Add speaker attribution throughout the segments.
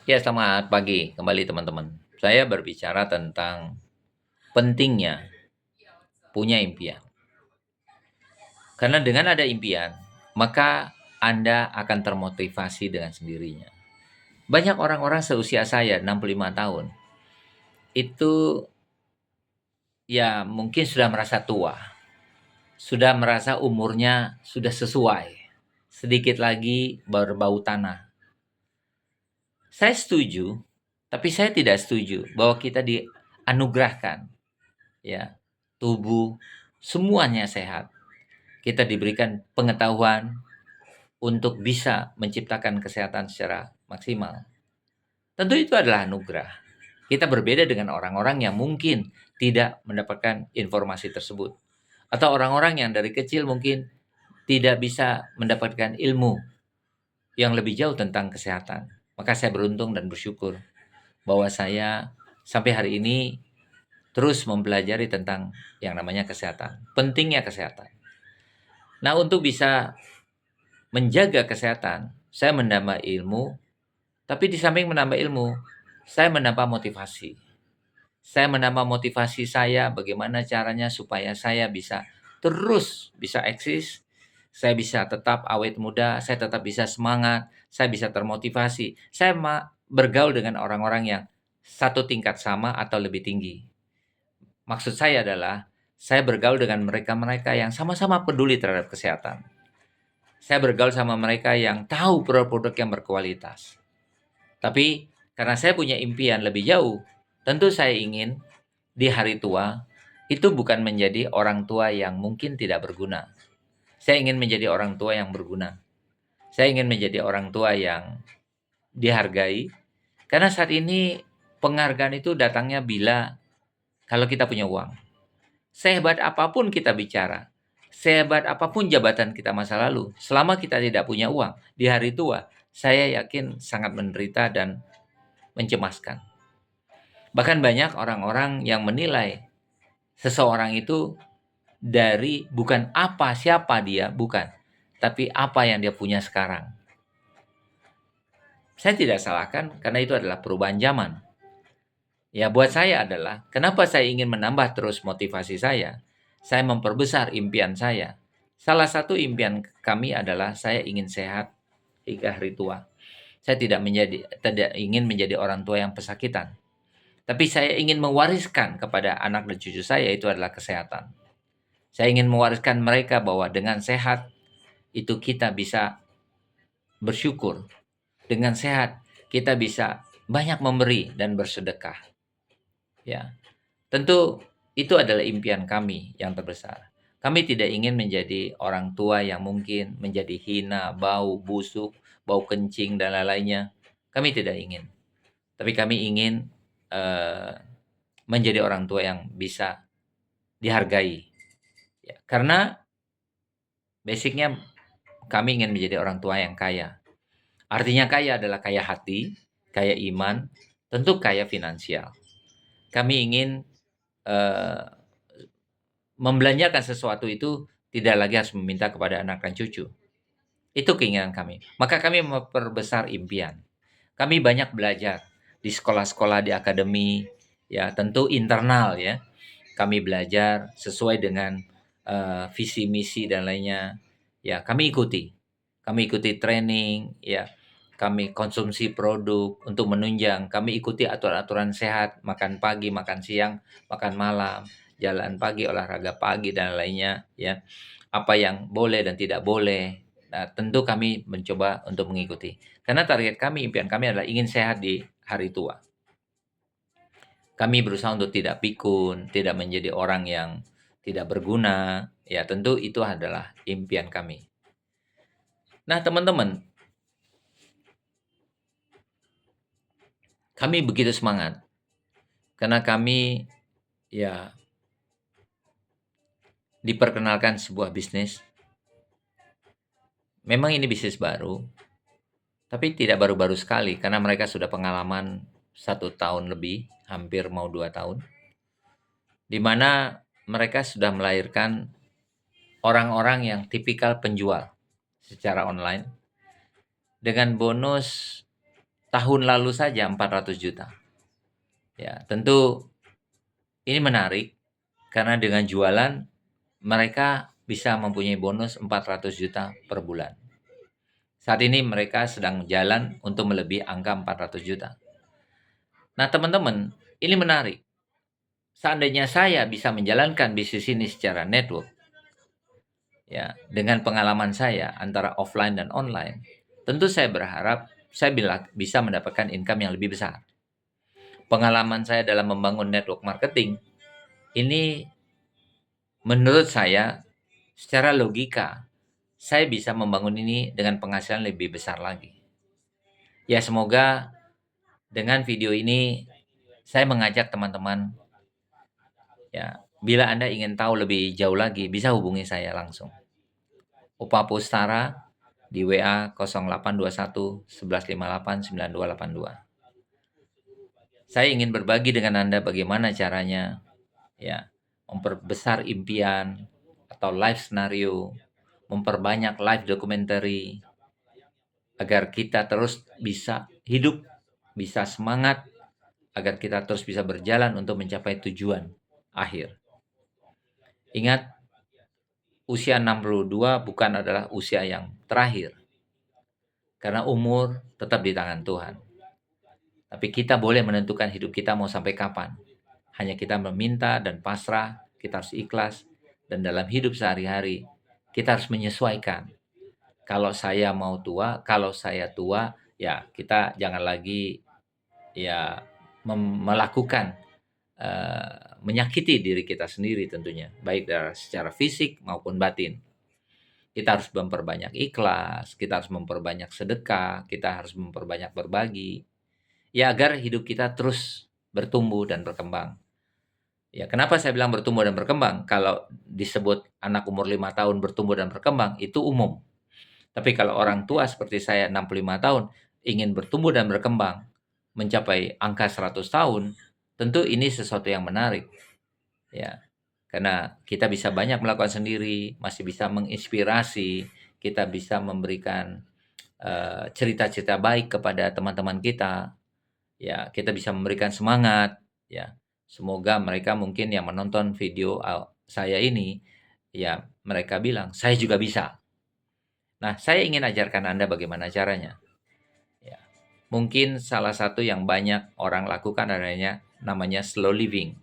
Speaker 1: Ya, selamat pagi kembali teman-teman. Saya berbicara tentang pentingnya punya impian. Karena dengan ada impian, maka Anda akan termotivasi dengan sendirinya. Banyak orang-orang seusia saya, 65 tahun, itu ya mungkin sudah merasa tua, sudah merasa umurnya sudah sesuai. Sedikit lagi berbau tanah. Saya setuju, tapi saya tidak setuju bahwa kita dianugerahkan ya tubuh semuanya sehat. Kita diberikan pengetahuan untuk bisa menciptakan kesehatan secara maksimal. Tentu itu adalah anugerah. Kita berbeda dengan orang-orang yang mungkin tidak mendapatkan informasi tersebut. Atau orang-orang yang dari kecil mungkin tidak bisa mendapatkan ilmu yang lebih jauh tentang kesehatan. Maka saya beruntung dan bersyukur bahwa saya sampai hari ini terus mempelajari tentang yang namanya kesehatan. Pentingnya kesehatan. Nah, untuk bisa menjaga kesehatan, saya menambah ilmu, tapi di samping menambah ilmu, saya menambah motivasi. Saya menambah motivasi saya bagaimana caranya supaya saya bisa terus bisa eksis, saya bisa tetap awet muda, saya tetap bisa semangat, saya bisa termotivasi. Saya bergaul dengan orang-orang yang satu tingkat sama atau lebih tinggi. Maksud saya adalah saya bergaul dengan mereka-mereka yang sama-sama peduli terhadap kesehatan. Saya bergaul sama mereka yang tahu produk-produk yang berkualitas. Tapi karena saya punya impian lebih jauh, tentu saya ingin di hari tua itu bukan menjadi orang tua yang mungkin tidak berguna. Saya ingin menjadi orang tua yang berguna. Saya ingin menjadi orang tua yang dihargai. Karena saat ini penghargaan itu datangnya bila kalau kita punya uang. Sehebat apapun kita bicara, sehebat apapun jabatan kita masa lalu, selama kita tidak punya uang di hari tua, saya yakin sangat menderita dan mencemaskan. Bahkan banyak orang-orang yang menilai seseorang itu dari bukan apa siapa dia, bukan, tapi apa yang dia punya sekarang. Saya tidak salahkan karena itu adalah perubahan zaman. Ya, buat saya adalah kenapa saya ingin menambah terus motivasi saya. Saya memperbesar impian saya. Salah satu impian kami adalah saya ingin sehat hingga hari tua. Saya tidak ingin menjadi orang tua yang pesakitan. Tapi saya ingin mewariskan kepada anak dan cucu saya itu adalah kesehatan. Saya ingin mewariskan mereka bahwa dengan sehat itu kita bisa bersyukur. Dengan sehat kita bisa banyak memberi dan bersedekah. Ya, tentu itu adalah impian kami yang terbesar. Kami tidak ingin menjadi orang tua yang mungkin menjadi hina, bau, busuk, bau kencing dan lain-lainnya. Kami tidak ingin. Tapi kami ingin eh, menjadi orang tua yang bisa dihargai. Ya, karena basicnya kami ingin menjadi orang tua yang kaya. Artinya kaya adalah kaya hati, kaya iman, tentu kaya finansial. Kami ingin eh, membelanjakan sesuatu itu tidak lagi harus meminta kepada anak dan cucu. Itu keinginan kami. Maka kami memperbesar impian. Kami banyak belajar di sekolah-sekolah, di akademi, ya tentu internal ya. Kami belajar sesuai dengan visi misi dan lainnya. Ya, kami ikuti. Kami ikuti training, ya. Kami konsumsi produk untuk menunjang. Kami ikuti aturan-aturan sehat, makan pagi, makan siang, makan malam, jalan pagi, olahraga pagi dan lainnya, ya. Apa yang boleh dan tidak boleh. Nah, tentu kami mencoba untuk mengikuti. Karena target kami, impian kami adalah ingin sehat di hari tua. Kami berusaha untuk tidak pikun, tidak menjadi orang yang tidak berguna. Ya, tentu itu adalah impian kami. Nah, teman-teman, kami begitu semangat karena kami ya diperkenalkan sebuah bisnis. Memang ini bisnis baru, tapi tidak baru-baru sekali karena mereka sudah pengalaman 1 tahun lebih, hampir mau 2 tahun, di mana mereka sudah melahirkan orang-orang yang tipikal penjual secara online dengan bonus tahun lalu saja 400 juta. Ya, tentu ini menarik karena dengan jualan mereka bisa mempunyai bonus 400 juta per bulan. Saat ini mereka sedang jalan untuk melebihi angka 400 juta. Nah, teman-teman, ini menarik. Seandainya saya bisa menjalankan bisnis ini secara network, ya, dengan pengalaman saya antara offline dan online, tentu saya berharap saya bisa mendapatkan income yang lebih besar. Pengalaman saya dalam membangun network marketing ini menurut saya secara logika saya bisa membangun ini dengan penghasilan lebih besar lagi. Ya, semoga dengan video ini saya mengajak teman-teman, ya, bila Anda ingin tahu lebih jauh lagi bisa hubungi saya langsung. Upa Pustara di WA 0821 1158 9282. Saya ingin berbagi dengan Anda bagaimana caranya, ya, memperbesar impian atau live scenario, memperbanyak live documentary agar kita terus bisa hidup, bisa semangat, agar kita terus bisa berjalan untuk mencapai tujuan akhir. Ingat, usia 62 bukan adalah usia yang terakhir. Karena umur tetap di tangan Tuhan. Tapi kita boleh menentukan hidup kita mau sampai kapan. Hanya kita meminta dan pasrah, kita harus ikhlas. Dan dalam hidup sehari-hari, kita harus menyesuaikan. Kalau saya mau tua, kalau saya tua, ya kita jangan lagi ya melakukan menyakiti diri kita sendiri tentunya, baik secara fisik maupun batin. Kita harus memperbanyak ikhlas, kita harus memperbanyak sedekah, kita harus memperbanyak berbagi, ya agar hidup kita terus bertumbuh dan berkembang. Ya, kenapa saya bilang bertumbuh dan berkembang? Kalau disebut anak umur 5 tahun bertumbuh dan berkembang, itu umum. Tapi kalau orang tua seperti saya 65 tahun ingin bertumbuh dan berkembang, mencapai angka 100 tahun, tentu ini sesuatu yang menarik. Ya, karena kita bisa banyak melakukan sendiri, masih bisa menginspirasi, kita bisa memberikan cerita-cerita baik kepada teman-teman kita. Ya, kita bisa memberikan semangat, ya. Semoga mereka mungkin yang menonton video saya ini, ya mereka bilang, "Saya juga bisa." Nah, saya ingin ajarkan Anda bagaimana caranya. Ya. Mungkin salah satu yang banyak orang lakukan adanya namanya slow living.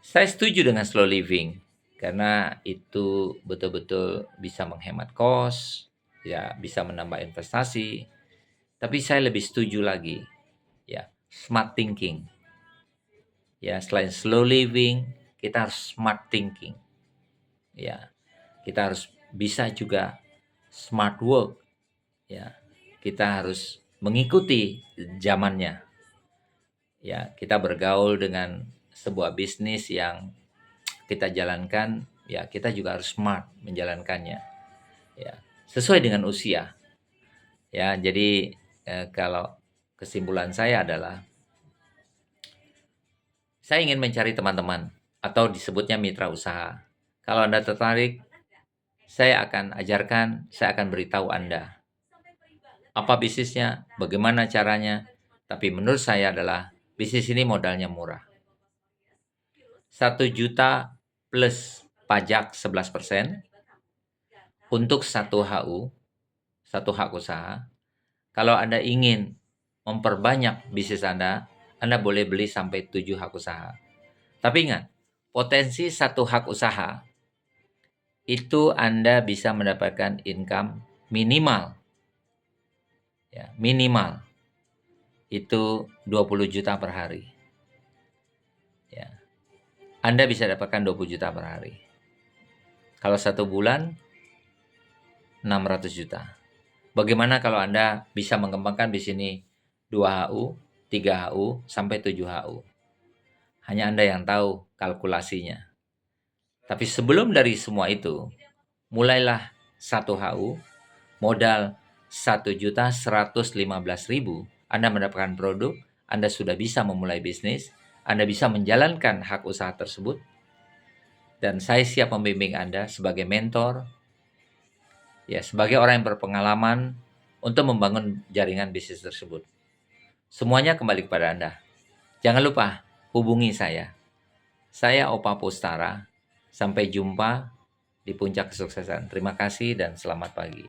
Speaker 1: Saya setuju dengan slow living karena itu betul-betul bisa menghemat kos, ya bisa menambah investasi. Tapi saya lebih setuju lagi, ya smart thinking. Ya, selain slow living, kita harus smart thinking. Ya, kita harus bisa juga smart work. Ya, kita harus mengikuti zamannya. Ya, kita bergaul dengan sebuah bisnis yang kita jalankan, ya kita juga harus smart menjalankannya. Ya, sesuai dengan usia. Ya, jadi kalau kesimpulan saya adalah saya ingin mencari teman-teman atau disebutnya mitra usaha. Kalau Anda tertarik, saya akan ajarkan, saya akan beritahu Anda apa bisnisnya, bagaimana caranya. Tapi menurut saya adalah bisnis ini modalnya murah. 1 juta plus pajak 11% untuk 1 HU, 1 hak usaha. Kalau Anda ingin memperbanyak bisnis Anda boleh beli sampai 7 hak usaha. Tapi ingat, potensi 1 hak usaha itu Anda bisa mendapatkan income minimal. Ya, minimal itu 20 juta per hari. Ya. Anda bisa dapatkan 20 juta per hari. Kalau 1 bulan 600 juta. Bagaimana kalau Anda bisa mengembangkan di sini 2 HU, 3 HU, sampai 7 HU? Hanya Anda yang tahu kalkulasinya. Tapi sebelum dari semua itu, mulailah 1 HU, modal 1.115.000, Anda mendapatkan produk, Anda sudah bisa memulai bisnis, Anda bisa menjalankan hak usaha tersebut, dan saya siap membimbing Anda sebagai mentor, ya sebagai orang yang berpengalaman untuk membangun jaringan bisnis tersebut. Semuanya kembali kepada Anda. Jangan lupa hubungi saya. Saya Opa Pustara. Sampai jumpa di puncak kesuksesan. Terima kasih dan selamat pagi.